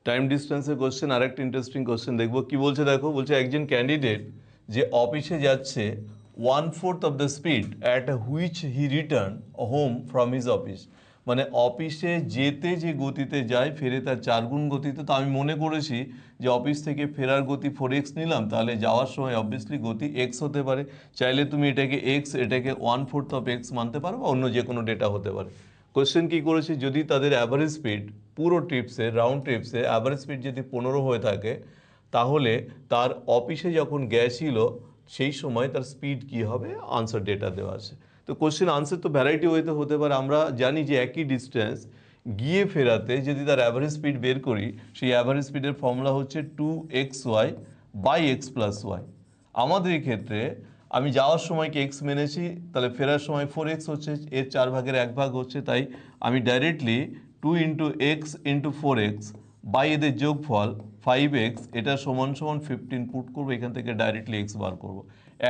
Time ডিস্টেন্সের question, আরেকটা interesting question দেখবো কি বলছে। দেখো বলছে একজন ক্যান্ডিডেট যে অফিসে যাচ্ছে 1/4 of the speed at which he return home from his office. মানে অফিসে যেতে যে গতিতে যায় ফেরে তার 4 গুণ গতিতে। তো আমি মনে করেছি যে অফিস থেকে ফেরার গতি 4x নিলাম, তাহলে যাওয়ার সময় অবভিয়াসলি গতি এক্স হতে পারে। চাইলে তুমি এটাকে এক্স, এটাকে 1/4 অফ এক্স মানতে পারো, বা অন্য যে কোনো ডেটা হতে পারে। কোশ্চেন কি করেছে, যদি তাদের অ্যাভারেজ স্পিড পুরো ট্রিপসে, রাউন্ড ট্রিপসে অ্যাভারেজ স্পিড যদি 15 হয়ে থাকে, তাহলে তার অফিসে যখন গেছিল সেই সময় তার স্পিড কি হবে, আনসার ডেটা দেওয়া আছে। তো কোশ্চেন আনসার তো ভ্যারাইটি ওয়েতে হতে পারে। আমরা জানি যে একই ডিস্টেন্স গিয়ে ফেরাতে যদি তার অ্যাভারেজ স্পিড বের করি, সেই অ্যাভারেজ স্পিডের ফর্মুলা হচ্ছে 2xy by x plus Y. আমাদের ক্ষেত্রে আমি যাওয়ার সময় কি এক্স মেনেছি, তাহলে ফেরার সময় 4x হচ্ছে, এর 4/1 হচ্ছে, তাই আমি ডাইরেক্টলি 2x/4x বাই এদের যোগফল 5x, এটা সমান সমান 15 পুট করবো, এখান থেকে ডাইরেক্টলি এক্স বার করবো।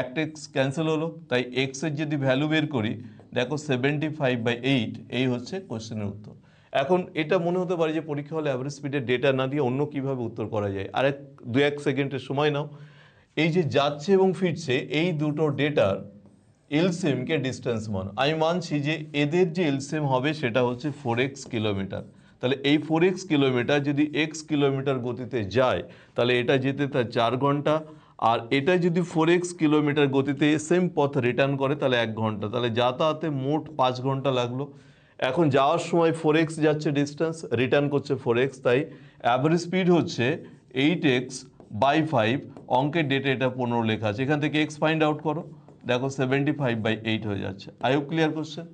একটা এক্স ক্যান্সেল হলো, তাই এক্সের যদি ভ্যালু বের করি, দেখো 75/8, এই হচ্ছে কোশ্চেনের উত্তর। এখন এটা মনে হতে পারে যে পরীক্ষা হলে অ্যাভারেজ স্পিডের ডেটা না দিয়ে অন্য কিভাবে উত্তর করা যায়। আরেক 2-1 সেকেন্ডের সময় নাও। এই যে যাচ্ছে এবং ফিরছে এই দুটো ডেটার এলসিএমকে ডিস্টেন্স মান, আমি মানছি যে এদের যে এলসিএম হবে সেটা হচ্ছে 4x কিলোমিটার। তাহলে এই 4x কিলোমিটার যদি x কিলোমিটার গতিতে যায়, তাহলে এটা যেতে তার 4 ঘন্টা, আর এটা যদি 4x কিলোমিটার গতিতে সেম পথ রিটার্ন করে তাহলে 1 ঘন্টা, তাহলে যাতায়াতে মোট 5 ঘন্টা লাগলো। এখন যাওয়ার সময় 4x যাচ্ছে ডিস্টেন্স, রিটার্ন করছে 4x, তাই অ্যাভারেজ স্পিড হচ্ছে 8x/5। অঙ্কের ডেটে এটা 15 লেখা আছে, এখান থেকে x ফাইন্ড আউট করো, দেখো 75/8 হয়ে যাচ্ছে। I hope clear question.